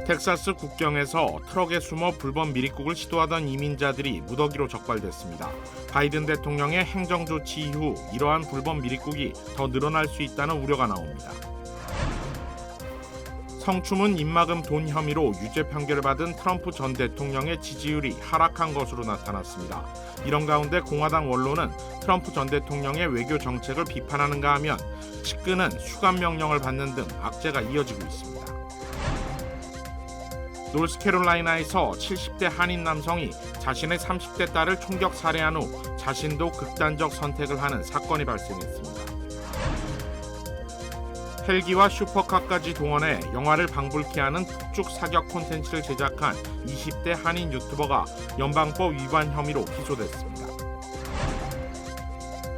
텍사스 국경에서 트럭에 숨어 불법 미립국을 시도하던 이민자들이 무더기로 적발됐습니다. 바이든 대통령의 행정조치 이후 이러한 불법 미립국이 더 늘어날 수 있다는 우려가 나옵니다. 성추문 입막음 돈 혐의로 유죄 판결을 받은 트럼프 전 대통령의 지지율이 하락한 것으로 나타났습니다. 이런 가운데 공화당 원로는 트럼프 전 대통령의 외교 정책을 비판하는가 하면 측근은 수감 명령을 받는 등 악재가 이어지고 있습니다. 노스캐롤라이나에서 70대 한인 남성이 자신의 30대 딸을 총격 살해한 후 자신도 극단적 선택을 하는 사건이 발생했습니다. 헬기와 슈퍼카까지 동원해 영화를 방불케 하는 폭죽 사격 콘텐츠를 제작한 20대 한인 유튜버가 연방법 위반 혐의로 기소됐습니다.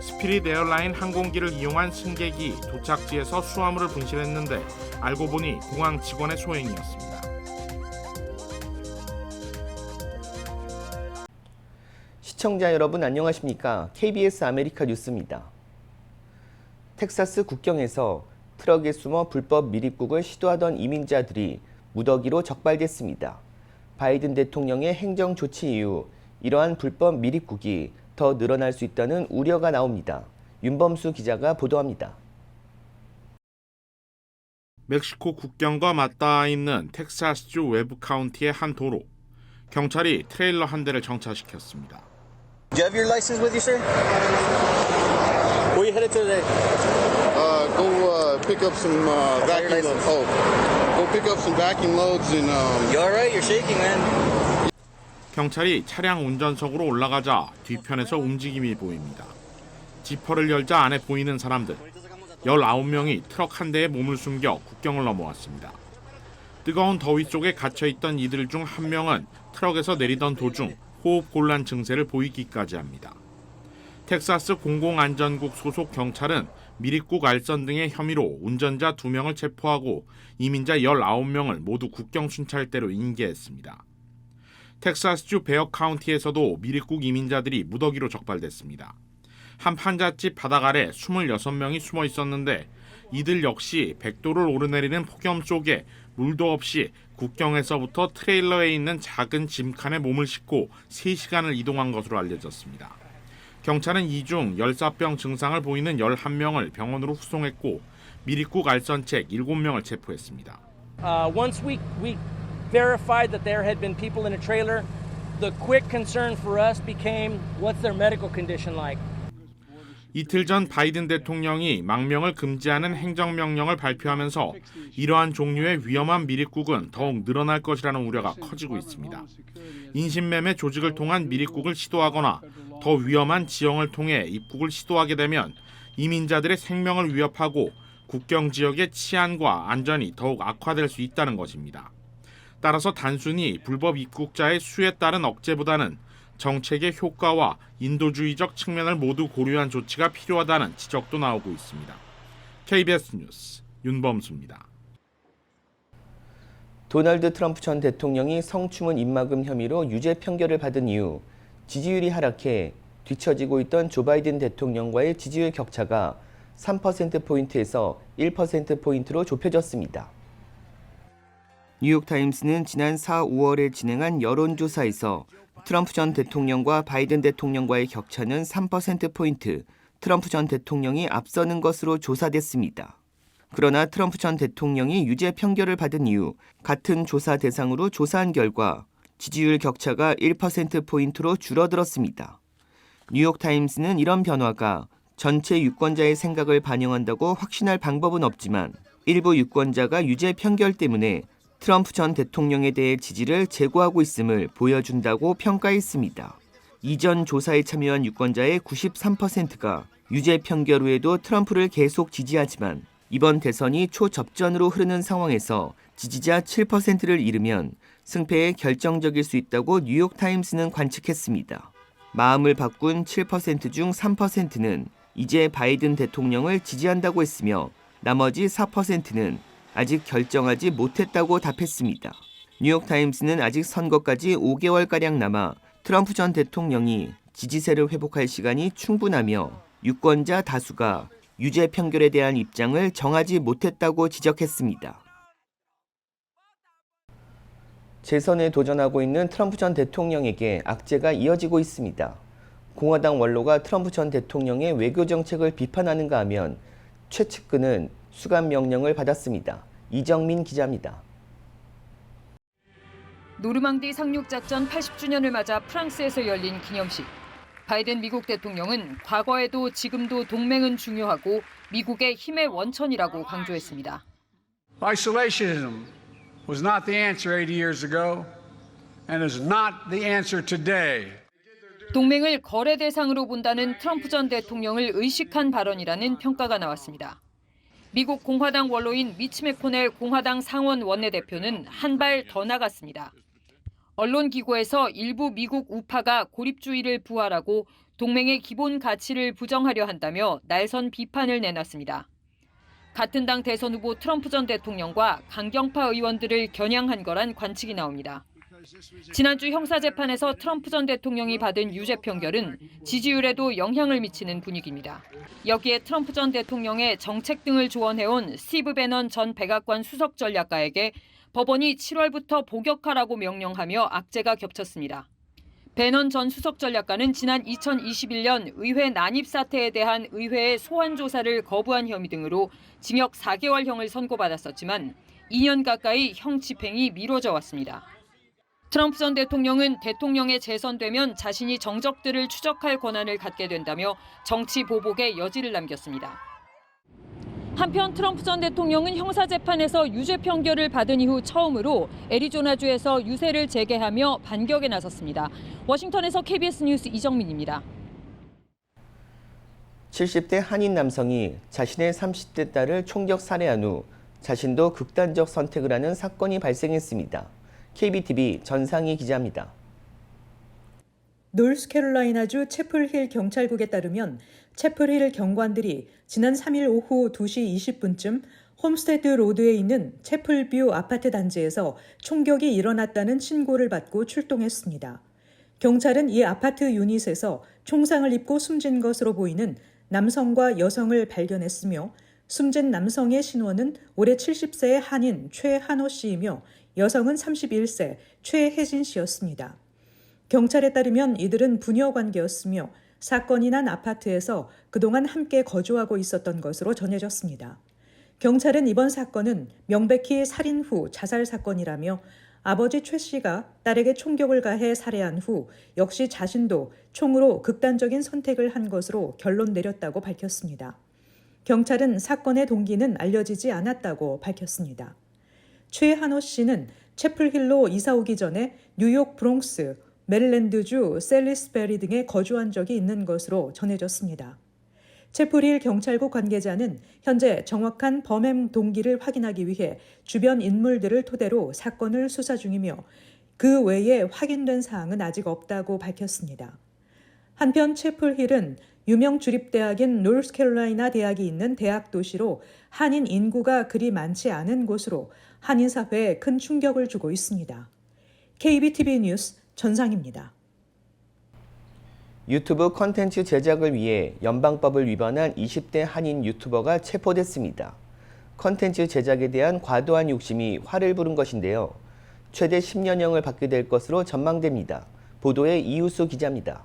스피릿 에어라인 항공기를 이용한 승객이 도착지에서 수화물을 분실했는데 알고 보니 공항 직원의 소행이었습니다. 시청자 여러분 안녕하십니까? KBS 아메리카 뉴스입니다. 텍사스 국경에서 트럭에 숨어 불법 미립국을 시도하던 이민자들이 무더기로 적발됐습니다. 바이든 대통령의 행정 조치 이후 이러한 불법 미립국이 더 늘어날 수 있다는 우려가 나옵니다. 윤범수 기자가 보도합니다. 멕시코 국경과 맞닿아 있는 텍사스주 웨브 카운티의 한 도로. 경찰이 트레일러 한 대를 정차시켰습니다. Do you have your license with you, sir? Where are you headed to today? Go pick up some vacuum loads. Go pick up some vacuum loads and. You all right? You're shaking, man. 경찰이 차량 운전석으로 올라가자 뒤편에서 움직임이 보입니다. 지퍼를 열자 안에 보이는 사람들. 19명이 트럭 한 대에 몸을 숨겨 국경을 넘어왔습니다. 뜨거운 더위 속에 갇혀있던 이들 중 한 명은 트럭에서 내리던 도중 호흡 곤란 증세를 보이기까지 합니다. 텍사스 공공안전국 소속 경찰은 미립국 알선 등의 혐의로 운전자 2명을 체포하고 이민자 19명을 모두 국경 순찰대로 인계했습니다. 텍사스주 베어 카운티에서도 미립국 이민자들이 무더기로 적발됐습니다. 한 판잣집 바닥 아래 26명이 숨어 있었는데 이들 역시 백도를 오르내리는 폭염 속에 물도 없이 국경에서부터 트레일러에 있는 작은 짐칸에 몸을 싣고 3시간을 이동한 것으로 알려졌습니다. 경찰은 이 중 열사병 증상을 보이는 11명을 병원으로 후송했고 미립국 알선책 7명을 체포했습니다. Once we verified that there had been people in a trailer, the quick concern for us became what's their medical condition like. 이틀 전 바이든 대통령이 망명을 금지하는 행정명령을 발표하면서 이러한 종류의 위험한 미립국은 더욱 늘어날 것이라는 우려가 커지고 있습니다. 인신매매 조직을 통한 미립국을 시도하거나 더 위험한 지형을 통해 입국을 시도하게 되면 이민자들의 생명을 위협하고 국경 지역의 치안과 안전이 더욱 악화될 수 있다는 것입니다. 따라서 단순히 불법 입국자의 수에 따른 억제보다는 정책의 효과와 인도주의적 측면을 모두 고려한 조치가 필요하다는 지적도 나오고 있습니다. KBS 뉴스 윤범수입니다. 도널드 트럼프 전 대통령이 성추문 입막음 혐의로 유죄 판결을 받은 이후 지지율이 하락해 뒤처지고 있던 조 바이든 대통령과의 지지율 격차가 3%포인트에서 1%포인트로 좁혀졌습니다. 뉴욕타임스는 지난 4, 5월에 진행한 여론조사에서 트럼프 전 대통령과 바이든 대통령과의 격차는 3%포인트, 트럼프 전 대통령이 앞서는 것으로 조사됐습니다. 그러나 트럼프 전 대통령이 유죄 판결을 받은 이후 같은 조사 대상으로 조사한 결과 지지율 격차가 1%포인트로 줄어들었습니다. 뉴욕타임스는 이런 변화가 전체 유권자의 생각을 반영한다고 확신할 방법은 없지만 일부 유권자가 유죄 판결 때문에 트럼프 전 대통령에 대해 지지를 제고하고 있음을 보여준다고 평가했습니다. 이전 조사에 참여한 유권자의 93%가 유죄 판결 후에도 트럼프를 계속 지지하지만 이번 대선이 초접전으로 흐르는 상황에서 지지자 7%를 잃으면 승패에 결정적일 수 있다고 뉴욕타임스는 관측했습니다. 마음을 바꾼 7% 중 3%는 이제 바이든 대통령을 지지한다고 했으며 나머지 4%는 아직 결정하지 못했다고 답했습니다. 뉴욕타임스는 아직 선거까지 5개월가량 남아 트럼프 전 대통령이 지지세를 회복할 시간이 충분하며 유권자 다수가 유죄 판결에 대한 입장을 정하지 못했다고 지적했습니다. 재선에 도전하고 있는 트럼프 전 대통령에게 악재가 이어지고 있습니다. 공화당 원로가 트럼프 전 대통령의 외교 정책을 비판하는가 하면 최측근은 수감 명령을 받았습니다. 이정민 기자입니다. 노르망디 상륙작전 80주년을 맞아 프랑스에서 열린 기념식. 바이든 미국 대통령은 과거에도 지금도 동맹은 중요하고 미국의 힘의 원천이라고 강조했습니다. Isolationism was not the answer 80 years ago and is not the answer today. 동맹을 거래 대상으로 본다는 트럼프 전 대통령을 의식한 발언이라는 평가가 나왔습니다. 미국 공화당 원로인 미치 맥코넬 공화당 상원 원내대표는 한 발 더 나갔습니다. 언론기고에서 일부 미국 우파가 고립주의를 부활하고 동맹의 기본 가치를 부정하려 한다며 날선 비판을 내놨습니다. 같은 당 대선 후보 트럼프 전 대통령과 강경파 의원들을 겨냥한 거란 관측이 나옵니다. 지난주 형사재판에서 트럼프 전 대통령이 받은 유죄 판결은 지지율에도 영향을 미치는 분위기입니다. 여기에 트럼프 전 대통령의 정책 등을 조언해온 스티브 배넌 전 백악관 수석 전략가에게 법원이 7월부터 복역하라고 명령하며 악재가 겹쳤습니다. 배넌 전 수석 전략가는 지난 2021년 의회 난입 사태에 대한 의회의 소환 조사를 거부한 혐의 등으로 징역 4개월형을 선고받았었지만 2년 가까이 형 집행이 미뤄져 왔습니다. 트럼프 전 대통령은 대통령에 재선되면 자신이 정적들을 추적할 권한을 갖게 된다며 정치 보복의 여지를 남겼습니다. 한편 트럼프 전 대통령은 형사재판에서 유죄 판결을 받은 이후 처음으로 애리조나주에서 유세를 재개하며 반격에 나섰습니다. 워싱턴에서 KBS 뉴스 이정민입니다. 70대 한인 남성이 자신의 30대 딸을 총격 살해한 후 자신도 극단적 선택을 하는 사건이 발생했습니다. KBTV 전상희 기자입니다. 노스캐롤라이나주 채플힐 경찰국에 따르면 채플힐 경관들이 지난 3일 오후 2시 20분쯤 홈스테드 로드에 있는 채플뷰 아파트 단지에서 총격이 일어났다는 신고를 받고 출동했습니다. 경찰은 이 아파트 유닛에서 총상을 입고 숨진 것으로 보이는 남성과 여성을 발견했으며 숨진 남성의 신원은 올해 70세의 한인 최한호 씨이며 여성은 31세 최혜진 씨였습니다. 경찰에 따르면 이들은 부녀 관계였으며 사건이 난 아파트에서 그동안 함께 거주하고 있었던 것으로 전해졌습니다. 경찰은 이번 사건은 명백히 살인 후 자살 사건이라며 아버지 최 씨가 딸에게 총격을 가해 살해한 후 역시 자신도 총으로 극단적인 선택을 한 것으로 결론 내렸다고 밝혔습니다. 경찰은 사건의 동기는 알려지지 않았다고 밝혔습니다. 최한호 씨는 채플힐로 이사 오기 전에 뉴욕 브롱스, 메릴랜드주 셀리스베리 등에 거주한 적이 있는 것으로 전해졌습니다. 채플힐 경찰국 관계자는 현재 정확한 범행 동기를 확인하기 위해 주변 인물들을 토대로 사건을 수사 중이며 그 외에 확인된 사항은 아직 없다고 밝혔습니다. 한편 채플힐은 유명 주립대학인 노스캐롤라이나 대학이 있는 대학 도시로 한인 인구가 그리 많지 않은 곳으로 한인 사회에 큰 충격을 주고 있습니다. KBTV 뉴스 전상입니다. 유튜브 콘텐츠 제작을 위해 연방법을 위반한 20대 한인 유튜버가 체포됐습니다. 콘텐츠 제작에 대한 과도한 욕심이 화를 부른 것인데요. 최대 10년형을 받게 될 것으로 전망됩니다. 보도에 이우수 기자입니다.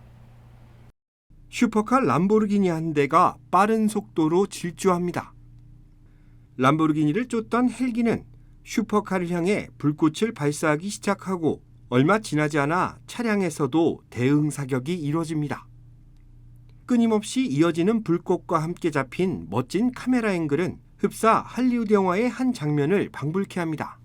슈퍼카 람보르기니 한 대가 빠른 속도로 질주합니다. 람보르기니를 쫓던 헬기는 슈퍼카를 향해 불꽃을 발사하기 시작하고 얼마 지나지 않아 차량에서도 대응 사격이 이루어집니다. 끊임없이 이어지는 불꽃과 함께 잡힌 멋진 카메라 앵글은 흡사 할리우드 영화의 한 장면을 방불케 합니다.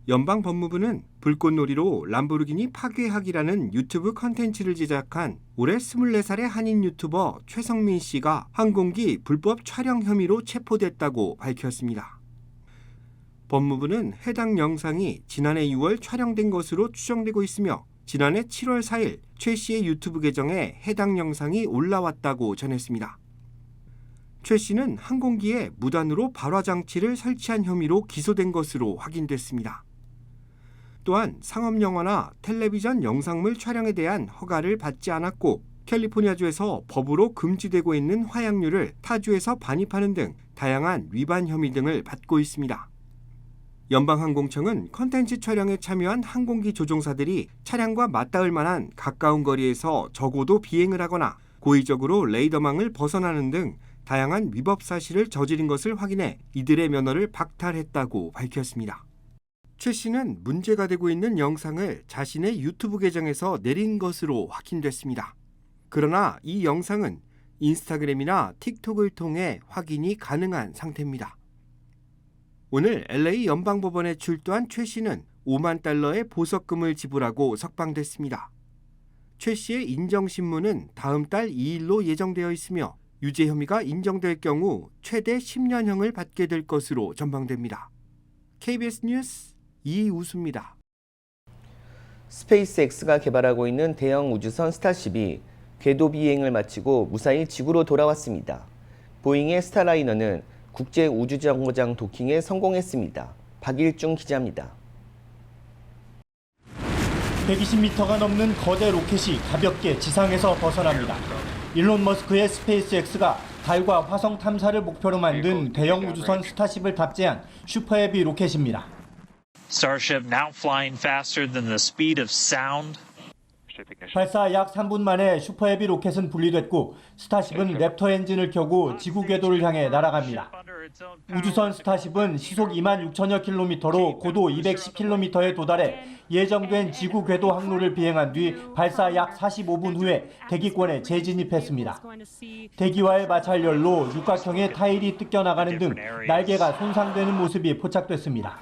연방법무부는 불꽃놀이로 람보르기니 파괴하기라는 유튜브 컨텐츠를 제작한 올해 24살의 한인 유튜버 최성민 씨가 항공기 불법 촬영 혐의로 체포됐다고 밝혔습니다. 법무부는 해당 영상이 지난해 6월 촬영된 것으로 추정되고 있으며 지난해 7월 4일 최 씨의 유튜브 계정에 해당 영상이 올라왔다고 전했습니다. 최 씨는 항공기에 무단으로 발화 장치를 설치한 혐의로 기소된 것으로 확인됐습니다. 또한 상업 영화나 텔레비전 영상물 촬영에 대한 허가를 받지 않았고 캘리포니아주에서 법으로 금지되고 있는 화약류를 타주에서 반입하는 등 다양한 위반 혐의 등을 받고 있습니다. 연방항공청은 컨텐츠 촬영에 참여한 항공기 조종사들이 차량과 맞닿을 만한 가까운 거리에서 적어도 비행을 하거나 고의적으로 레이더망을 벗어나는 등 다양한 위법 사실을 저지른 것을 확인해 이들의 면허를 박탈했다고 밝혔습니다. 최 씨는 문제가 되고 있는 영상을 자신의 유튜브 계정에서 내린 것으로 확인됐습니다. 그러나 이 영상은 인스타그램이나 틱톡을 통해 확인이 가능한 상태입니다. 오늘 LA 연방법원에 출두한 최 씨는 5만 달러의 보석금을 지불하고 석방됐습니다. 최 씨의 인정신문은 다음 달 2일로 예정되어 있으며 유죄 혐의가 인정될 경우 최대 10년형을 받게 될 것으로 전망됩니다. KBS 뉴스 이우수입니다. 스페이스X가 개발하고 있는 대형 우주선 스타쉽이 궤도 비행을 마치고 무사히 지구로 돌아왔습니다. 보잉의 스타라이너는 국제 우주정거장 도킹에 성공했습니다. 박일중 기자입니다. 120m가 넘는 거대 로켓이 가볍게 지상에서 벗어납니다. 일론 머스크의 스페이스X가 달과 화성 탐사를 목표로 만든 대형 우주선 스타쉽을 탑재한 슈퍼헤비 로켓입니다. Starship now flying faster than the speed of sound. 발사 약 3분 만에 슈퍼헤비 로켓은 분리됐고 스타쉽은 랩터 엔진을 켜고 지구 궤도를 향해 날아갑니다. 우주선 스타쉽은 시속 2만 6천여 킬로미터로 고도 210킬로미터에 도달해 예정된 지구 궤도 항로를 비행한 뒤 발사 약 45분 후에 대기권에 재진입했습니다. 대기와의 마찰열로 육각형의 타일이 뜯겨나가는 등 날개가 손상되는 모습이 포착됐습니다.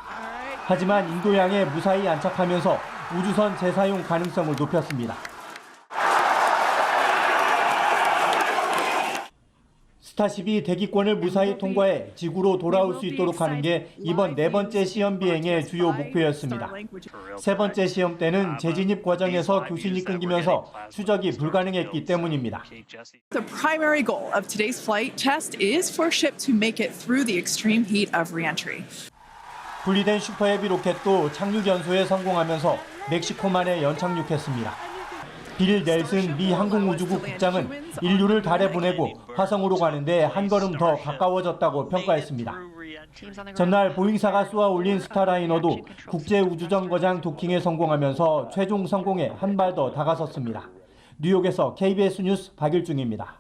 하지만 인도양에 무사히 안착하면서 우주선 재사용 가능성을 높였습니다. 스타쉽이 대기권을 무사히 통과해 지구로 돌아올 수 있도록 하는 게 이번 네 번째 시험 비행의 주요 목표였습니다. 세 번째 시험 때는 재진입 과정에서 교신이 끊기면서 추적이 불가능했기 때문입니다. The primary goal of today's flight test is for ship to make it through the extreme heat of re-entry. 분리된 슈퍼헤비 로켓도 착륙 연소에 성공하면서 멕시코만에 연착륙했습니다. 빌 넬슨 미 항공우주국 국장은 인류를 달에 보내고 화성으로 가는데 한 걸음 더 가까워졌다고 평가했습니다. 전날 보잉사가 쏘아 올린 스타라이너도 국제우주정거장 도킹에 성공하면서 최종 성공에 한 발 더 다가섰습니다. 뉴욕에서 KBS 뉴스 박일중입니다.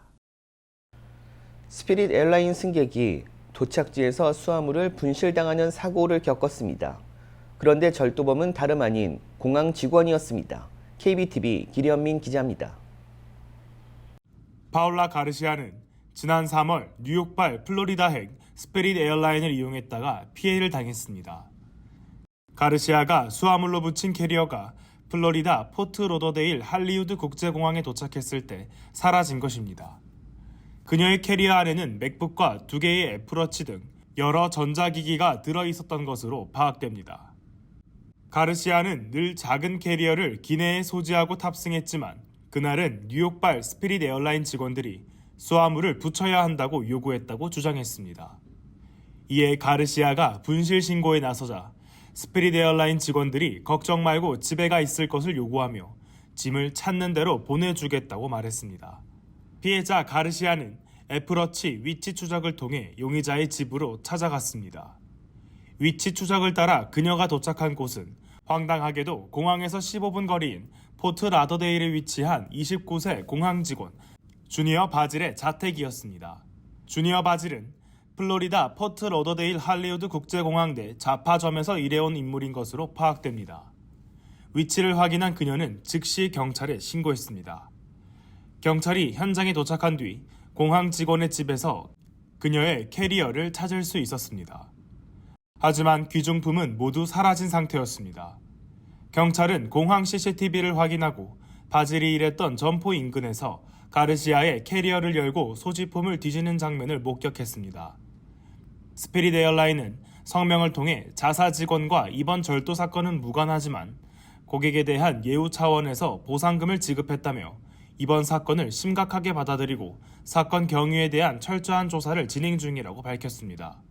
스피릿 에어라인 승객이 도착지에서 수화물을 분실당하는 사고를 겪었습니다. 그런데 절도범은 다름 아닌 공항 직원이었습니다. KBTV 기련민 기자입니다. 파울라 가르시아는 지난 3월 뉴욕발 플로리다행 스피릿 에어라인을 이용했다가 피해를 당했습니다. 가르시아가 수화물로 붙인 캐리어가 플로리다 포트 로더데일 할리우드 국제공항에 도착했을 때 사라진 것입니다. 그녀의 캐리어 안에는 맥북과 2개의 애플워치 등 여러 전자기기가 들어있었던 것으로 파악됩니다. 가르시아는 늘 작은 캐리어를 기내에 소지하고 탑승했지만 그날은 뉴욕발 스피릿 에어라인 직원들이 수화물을 붙여야 한다고 요구했다고 주장했습니다. 이에 가르시아가 분실 신고에 나서자 스피릿 에어라인 직원들이 걱정 말고 집에 가 있을 것을 요구하며 짐을 찾는 대로 보내주겠다고 말했습니다. 피해자 가르시아는 애플워치 위치 추적을 통해 용의자의 집으로 찾아갔습니다. 위치 추적을 따라 그녀가 도착한 곳은 황당하게도 공항에서 15분 거리인 포트 라더데일에 위치한 29세 공항 직원 주니어 바질의 자택이었습니다. 주니어 바질은 플로리다 포트 라더데일 할리우드 국제공항 내 자파점에서 일해온 인물인 것으로 파악됩니다. 위치를 확인한 그녀는 즉시 경찰에 신고했습니다. 경찰이 현장에 도착한 뒤 공항 직원의 집에서 그녀의 캐리어를 찾을 수 있었습니다. 하지만 귀중품은 모두 사라진 상태였습니다. 경찰은 공항 CCTV를 확인하고 바질이 일했던 점포 인근에서 가르시아의 캐리어를 열고 소지품을 뒤지는 장면을 목격했습니다. 스피릿 에어라인은 성명을 통해 자사 직원과 이번 절도 사건은 무관하지만 고객에 대한 예우 차원에서 보상금을 지급했다며 이번 사건을 심각하게 받아들이고 사건 경위에 대한 철저한 조사를 진행 중이라고 밝혔습니다.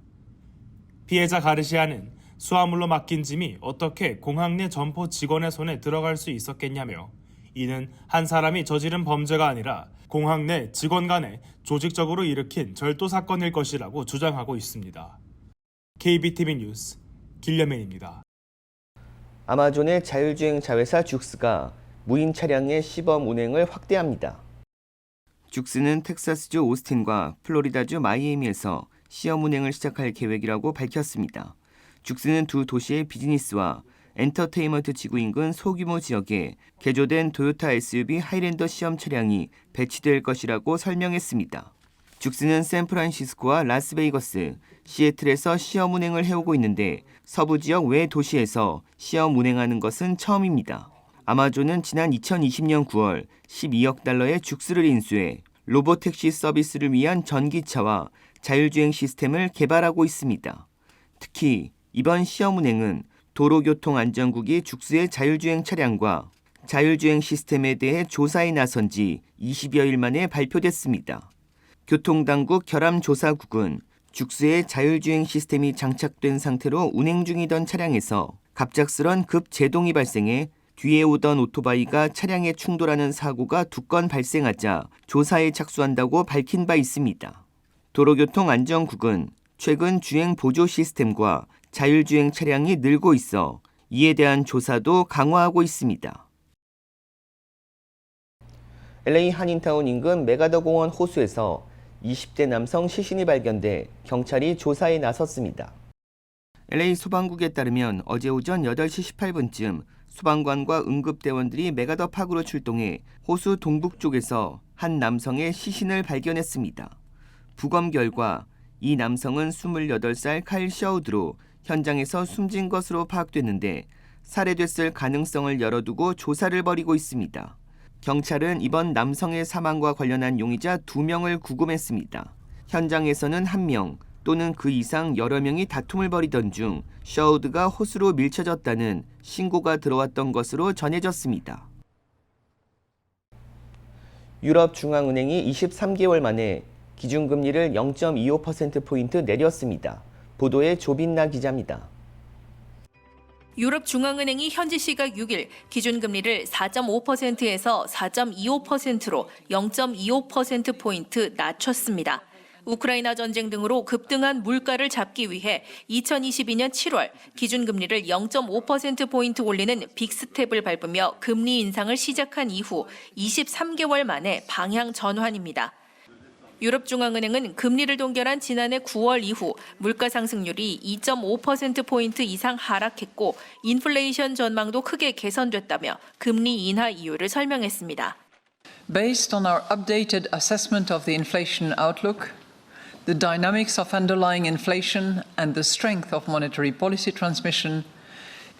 피해자 가르시아는 수화물로 맡긴 짐이 어떻게 공항 내 점포 직원의 손에 들어갈 수 있었겠냐며 이는 한 사람이 저지른 범죄가 아니라 공항 내 직원 간에 조직적으로 일으킨 절도 사건일 것이라고 주장하고 있습니다. KBTV 뉴스 길려맨입니다. 아마존의 자율주행 자회사 죽스가 무인 차량의 시범 운행을 확대합니다. 죽스는 텍사스주 오스틴과 플로리다주 마이애미에서 시험 운행을 시작할 계획이라고 밝혔습니다. 죽스는 두 도시의 비즈니스와 엔터테인먼트 지구 인근 소규모 지역에 개조된 토요타 SUV 하이랜더 시험 차량이 배치될 것이라고 설명했습니다. 죽스는 샌프란시스코와 라스베이거스, 시애틀에서 시험 운행을 해오고 있는데 서부 지역 외 도시에서 시험 운행하는 것은 처음입니다. 아마존은 지난 2020년 9월 12억 달러의 죽스를 인수해 로보택시 서비스를 위한 전기차와 자율주행 시스템을 개발하고 있습니다. 특히 이번 시험 운행은 도로교통안전국이 죽스의 자율주행 차량과 자율주행 시스템에 대해 조사에 나선 지 20여일 만에 발표됐습니다. 교통당국 결함조사국은 죽스의 자율주행 시스템이 장착된 상태로 운행 중이던 차량에서 갑작스런 급제동이 발생해 뒤에 오던 오토바이가 차량에 충돌하는 사고가 2건 발생하자 조사에 착수한다고 밝힌 바 있습니다. 도로교통안전국은 최근 주행 보조 시스템과 자율주행 차량이 늘고 있어 이에 대한 조사도 강화하고 있습니다. LA 한인타운 인근 메가더 공원 호수에서 20대 남성 시신이 발견돼 경찰이 조사에 나섰습니다. LA 소방국에 따르면 어제 오전 8시 18분쯤 소방관과 응급대원들이 메가더 파크로 출동해 호수 동북 쪽에서 한 남성의 시신을 발견했습니다. 부검 결과 이 남성은 28살 카일 셔우드로 현장에서 숨진 것으로 파악됐는데 살해됐을 가능성을 열어두고 조사를 벌이고 있습니다. 경찰은 이번 남성의 사망과 관련한 용의자 2명을 구금했습니다. 현장에서는 1명 또는 그 이상 여러 명이 다툼을 벌이던 중 셔우드가 호수로 밀쳐졌다는 신고가 들어왔던 것으로 전해졌습니다. 유럽중앙은행이 23개월 만에 기준금리를 0.25%포인트 내렸습니다. 보도에 조빈나 기자입니다. 유럽중앙은행이 현지 시각 6일 기준금리를 4.5%에서 4.25%로 0.25%포인트 낮췄습니다. 우크라이나 전쟁 등으로 급등한 물가를 잡기 위해 2022년 7월 기준금리를 0.5%포인트 올리는 빅스텝을 밟으며 금리 인상을 시작한 이후 23개월 만에 방향 전환입니다. 유럽중앙은행은 금리를 동결한 지난해 9월 이후 물가 상승률이 2.5%포인트 이상 하락했고 인플레이션 전망도 크게 개선됐다며 금리 인하 이유를 설명했습니다. Based on our updated assessment of the inflation outlook, the dynamics of underlying inflation and the strength of monetary policy transmission,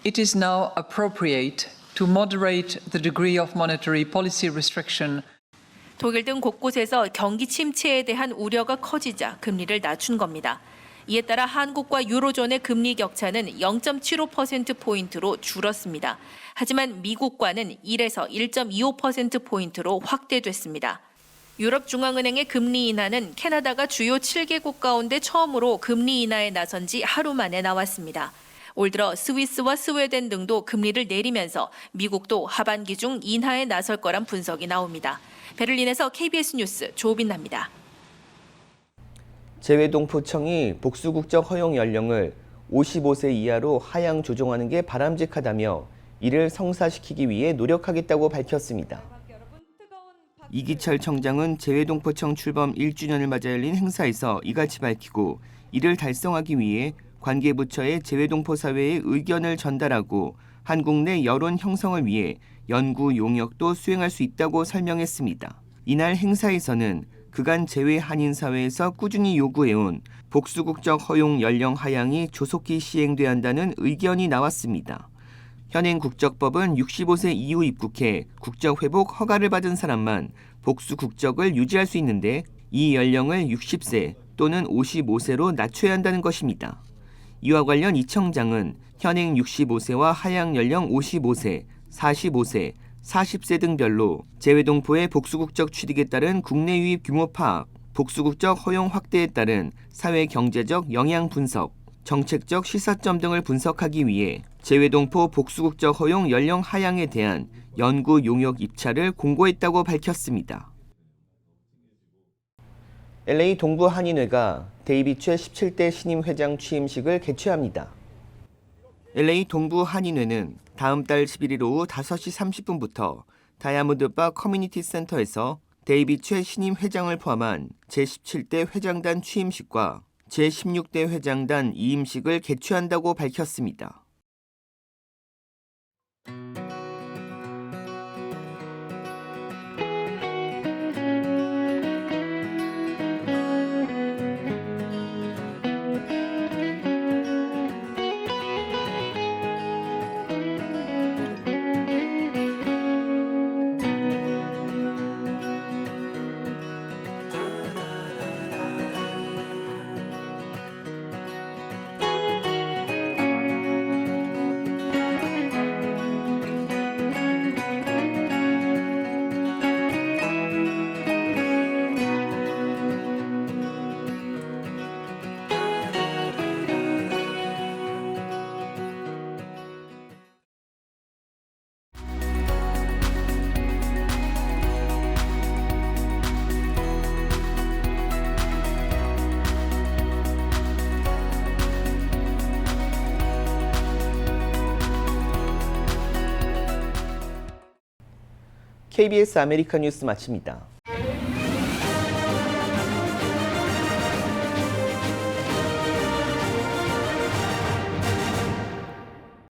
it is now appropriate to moderate the degree of monetary policy restriction. 독일 등 곳곳에서 경기 침체에 대한 우려가 커지자 금리를 낮춘 겁니다. 이에 따라 한국과 유로존의 금리 격차는 0.75%포인트로 줄었습니다. 하지만 미국과는 1에서 1.25%포인트로 확대됐습니다. 유럽중앙은행의 금리 인하는 캐나다가 주요 7개국 가운데 처음으로 금리 인하에 나선 지 하루 만에 나왔습니다. 올 들어 스위스와 스웨덴 등도 금리를 내리면서 미국도 하반기 중 인하에 나설 거란 분석이 나옵니다. 베를린에서 KBS 뉴스 조빈나입니다. 재외동포청이 복수국적 허용 연령을 55세 이하로 하향 조정하는 게 바람직하다며 이를 성사시키기 위해 노력하겠다고 밝혔습니다. 이기철 청장은 재외동포청 출범 1주년을 맞아 열린 행사에서 이같이 밝히고 이를 달성하기 위해 관계부처의 재외동포 사회의 의견을 전달하고 한국 내 여론 형성을 위해 연구 용역도 수행할 수 있다고 설명했습니다. 이날 행사에서는 그간 재외 한인 사회에서 꾸준히 요구해온 복수국적 허용 연령 하향이 조속히 시행돼야 한다는 의견이 나왔습니다. 현행 국적법은 65세 이후 입국해 국적 회복 허가를 받은 사람만 복수 국적을 유지할 수 있는데 이 연령을 60세 또는 55세로 낮춰야 한다는 것입니다. 이와 관련 이 청장은 현행 65세와 하향 연령 55세, 45세, 40세 등별로 재외동포의 복수국적 취득에 따른 국내 유입 규모 파악, 복수국적 허용 확대에 따른 사회 경제적 영향 분석, 정책적 시사점 등을 분석하기 위해 재외동포 복수국적 허용 연령 하향에 대한 연구 용역 입찰을 공고했다고 밝혔습니다. LA 동부 한인회가 데이비최 17대 신임 회장 취임식을 개최합니다. LA 동부 한인회는 다음 달 11일 오후 5시 30분부터 다이아몬드바 커뮤니티 센터에서 데이비 최 신임 회장을 포함한 제17대 회장단 취임식과 제16대 회장단 이임식을 개최한다고 밝혔습니다. KBS 아메리카 뉴스 마칩니다.